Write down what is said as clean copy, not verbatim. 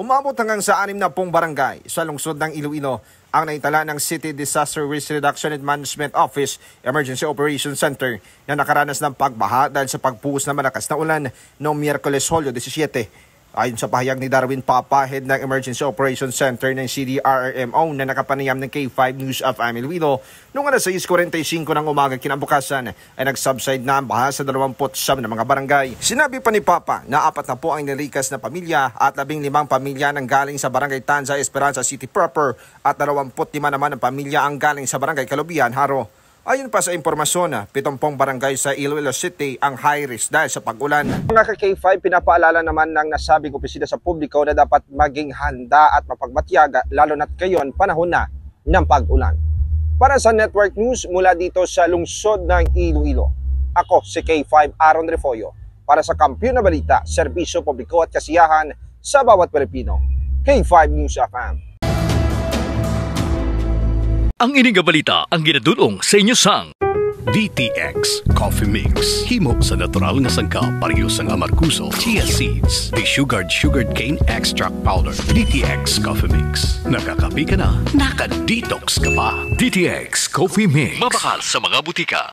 Umabot hanggang sa 60 barangay sa lungsod ng Iloilo ang naitala ng City Disaster Risk Reduction and Management Office Emergency Operations Center na nakaranas ng pagbaha dahil sa pagbuhos ng malakas na ulan noong Miyerkules, Hulyo 17. Ayon sa pahayag ni Darwin Papa, head ng Emergency Operations Center ng CDRRMO na nakapanayam ng K5 News of Iloilo, noong alas 6:45 ng umaga kinabukasan ay nagsubside na ang baha sa 27 na mga barangay. Sinabi pa ni Papa na 4 na po ang nilikas na pamilya at 15 pamilya nang galing sa Barangay Tanza, Esperanza City proper at 25 naman ang pamilya ang galing sa Barangay Kalubian, Haro. Ayon pa sa impormasyon, 70 barangay sa Iloilo City ang high risk dahil sa pag-ulan. Mga ka-K5, pinapaalala naman ng nasabing opisina sa publiko na dapat maging handa at mapagmatyaga lalo na't ngayon panahon na ng pag-ulan. Para sa Network News mula dito sa lungsod ng Iloilo, ako si K5 Aaron Refollo para sa Kampiyon na Balita, Serbisyo Publiko at Kasiyahan sa bawat Pilipino. K5 News FM. Ang ining balita ang ginadulong sa inyo sang DTX Coffee Mix. Himo sa natural nga sangkap pareho sang amarkuso, chia seeds, desugared sugared cane extract powder. DTX Coffee Mix. Nakakapi ka na, naka-detox ka pa. DTX Coffee Mix. Mabakal sa mga butika.